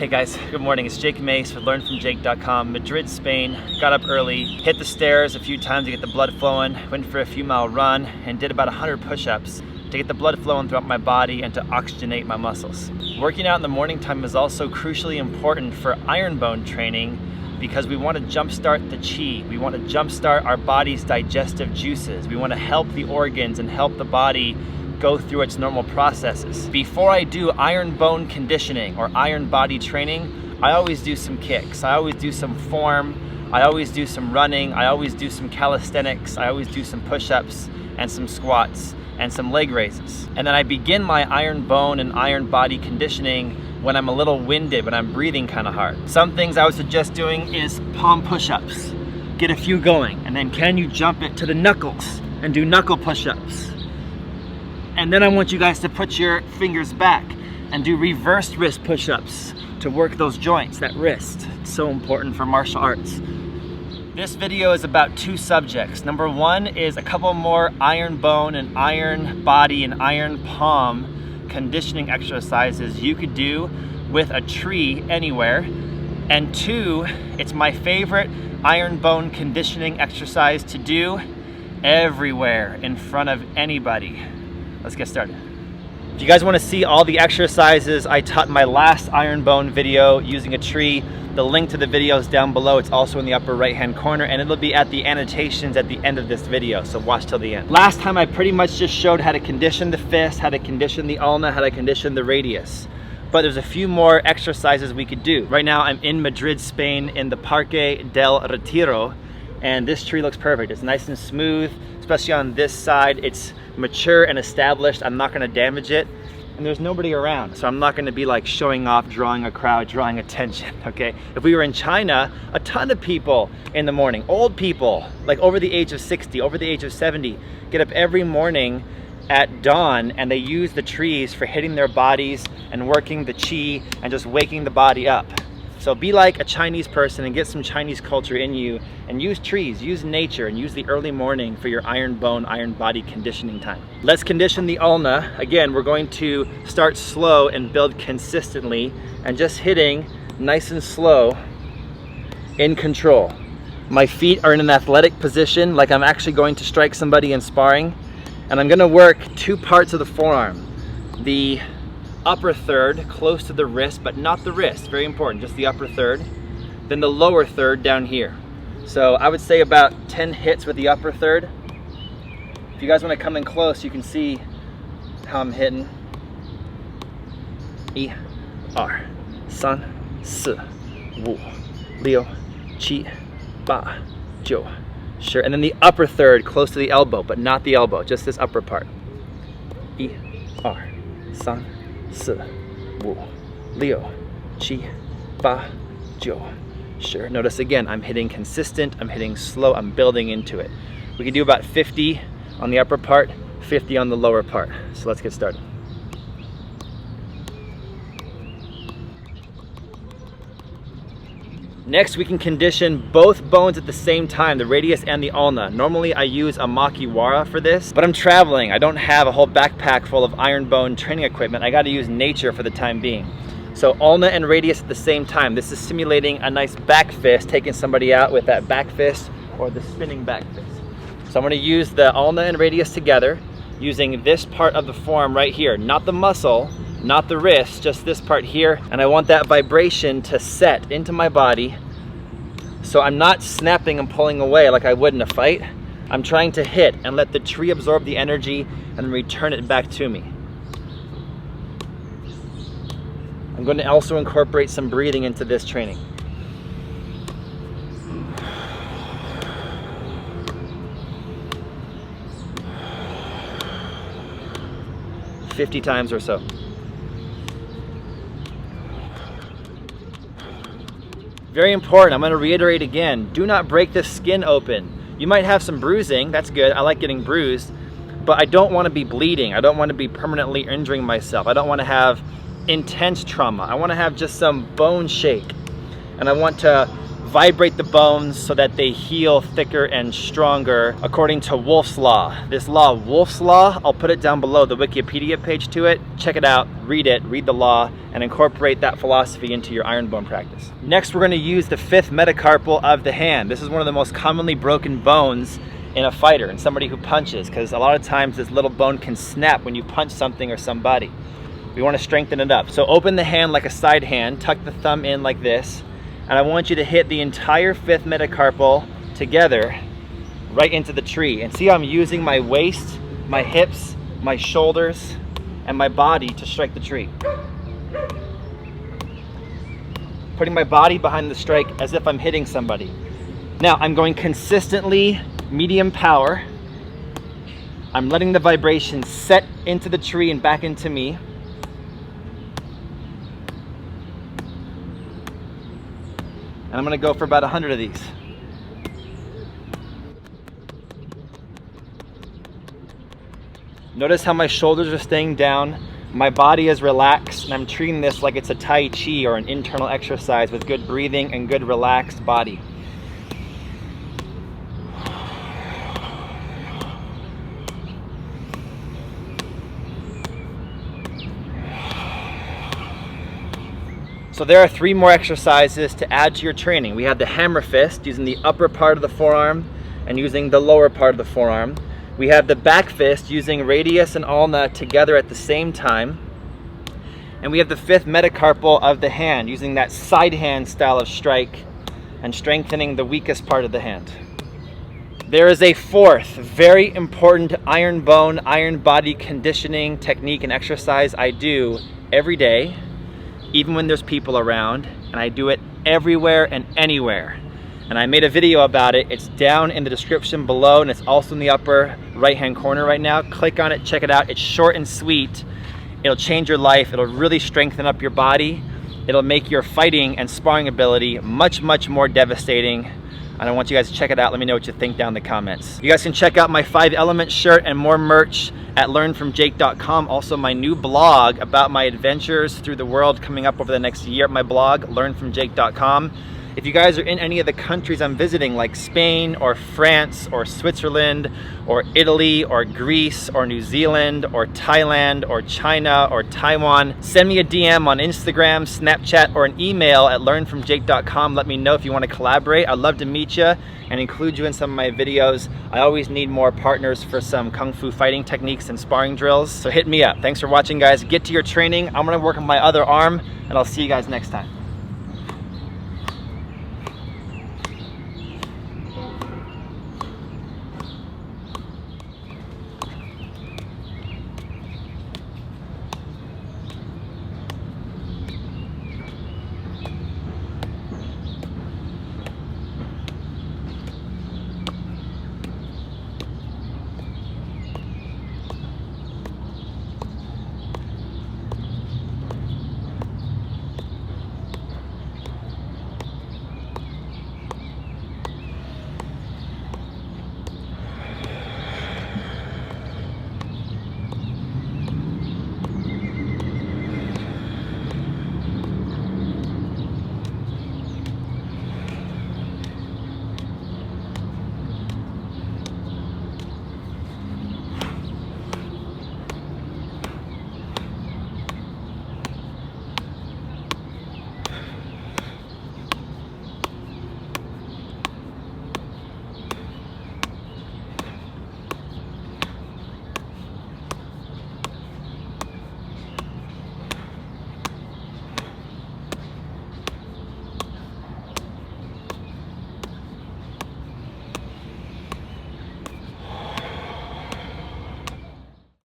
Hey guys, good morning. It's Jake Mace with LearnFromJake.com, Madrid, Spain. Got up early, hit the stairs a few times to get the blood flowing, went for a few mile run, and did about 100 push-ups to get the blood flowing throughout my body and to oxygenate my muscles. Working out in the morning time is also crucially important for iron bone training because we want to jumpstart the chi. We want to jumpstart our body's digestive juices. We want to help the organs and help the body go through its normal processes. Before I do iron bone conditioning or iron body training, I always do some kicks. I always do some form. I always do some running. I always do some calisthenics. I always do some push-ups and some squats and some leg raises. And then I begin my iron bone and iron body conditioning when I'm a little winded, when I'm breathing kind of hard. Some things I would suggest doing is palm push-ups. Get a few going, and then can you jump it to the knuckles and do knuckle push-ups? And then I want you guys to put your fingers back and do reverse wrist push-ups to work those joints, that wrist. It's so important for martial arts. This video is about two subjects. Number one is a couple more iron bone and iron body and iron palm conditioning exercises you could do with a tree anywhere. And two, it's my favorite iron bone conditioning exercise to do everywhere in front of anybody. Let's get started. If you guys want to see all the exercises I taught in my last iron bone video using a tree, the link to the video is down below. It's also in the upper right hand corner, and it'll be at the annotations at the end of this video, so watch till the end. Last time I pretty much just showed how to condition the fist, how to condition the ulna, how to condition the radius. But there's a few more exercises we could do. Right now I'm in Madrid, Spain in the Parque del Retiro, and this tree looks perfect. It's nice and smooth, especially on this side. It's mature and established. I'm not gonna damage it. And there's nobody around, so I'm not gonna be like showing off, drawing a crowd, drawing attention, okay? If we were in China, a ton of people in the morning, old people, like over the age of 60, over the age of 70, get up every morning at dawn and they use the trees for hitting their bodies and working the chi and just waking the body up. So be like a Chinese person and get some Chinese culture in you and use trees, use nature, and use the early morning for your iron bone, iron body conditioning time. Let's condition the ulna. Again, we're going to start slow and build consistently and just hitting nice and slow in control. My feet are in an athletic position, like I'm actually going to strike somebody in sparring, and I'm gonna work two parts of the forearm. The upper third close to the wrist, but not the wrist, very important, just the upper third. Then the lower third down here. So I would say about 10 hits with the upper third. If you guys want to come in close, you can see how I'm hitting. I, R, san, si, wu, liu, qi, ba, jiu. Sure, and then the upper third close to the elbow, but not the elbow, just this upper part. I, R, san, 4, 5, 6, 7, 8, 9. Sure, notice again, I'm hitting consistent, I'm hitting slow, I'm building into it. We can do about 50 on the upper part, 50 on the lower part. So let's get started. Next, we can condition both bones at the same time, the radius and the ulna. Normally I use a makiwara for this, but I'm traveling. I don't have a whole backpack full of iron bone training equipment. I gotta use nature for the time being. So ulna and radius at the same time. This is simulating a nice back fist, taking somebody out with that back fist or the spinning back fist. So I'm gonna use the ulna and radius together, using this part of the forearm right here, not the muscle, not the wrist, just this part here. And I want that vibration to set into my body. So I'm not snapping and pulling away like I would in a fight. I'm trying to hit and let the tree absorb the energy and return it back to me. I'm going to also incorporate some breathing into this training. "50 times or so. Very important, I'm going to reiterate again, do not break the skin open. You might have some bruising, that's good, I like getting bruised, but I don't want to be bleeding. I don't want to be permanently injuring myself. I don't want to have intense trauma. I want to have just some bone shake. And I want to vibrate the bones so that they heal thicker and stronger according to Wolff's Law. This law, Wolff's Law, I'll put it down below, the Wikipedia page to it. Check it out, read the law, and incorporate that philosophy into your iron bone practice. Next, we're going to use the 5th metacarpal of the hand. This is one of the most commonly broken bones in a fighter and somebody who punches, because a lot of times this little bone can snap when you punch something or somebody. We want to strengthen it up. So open the hand like a side hand, tuck the thumb in like this, and I want you to hit the entire 5th metacarpal together right into the tree. And see how I'm using my waist, my hips, my shoulders, and my body to strike the tree. Putting my body behind the strike as if I'm hitting somebody. Now I'm going consistently medium power. I'm letting the vibration set into the tree and back into me. And I'm gonna go for about 100 of these. Notice how my shoulders are staying down, my body is relaxed, and I'm treating this like it's a Tai Chi or an internal exercise with good breathing and good relaxed body. So there are 3 more exercises to add to your training. We have the hammer fist, using the upper part of the forearm and using the lower part of the forearm. We have the back fist, using radius and ulna together at the same time. And we have the 5th metacarpal of the hand, using that side hand style of strike and strengthening the weakest part of the hand. There is a 4th very important iron bone, iron body conditioning technique and exercise I do every day, even when there's people around, and I do it everywhere and anywhere. And I made a video about it. It's down in the description below, and it's also in the upper right-hand corner right now. Click on it, check it out. It's short and sweet. It'll change your life. It'll really strengthen up your body. It'll make your fighting and sparring ability much, much more devastating. And I want you guys to check it out. Let me know what you think down in the comments. You guys can check out my 5-element shirt and more merch at learnfromjake.com. Also my new blog about my adventures through the world coming up over the next year. My blog, learnfromjake.com. If you guys are in any of the countries I'm visiting, like Spain or France or Switzerland or Italy or Greece or New Zealand or Thailand or China or Taiwan, send me a DM on Instagram, Snapchat, or an email at learnfromjake.com. Let me know if you want to collaborate. I'd love to meet you and include you in some of my videos. I always need more partners for some Kung Fu fighting techniques and sparring drills, so hit me up. Thanks for watching, guys. Get to your training. I'm gonna work on my other arm, and I'll see you guys next time.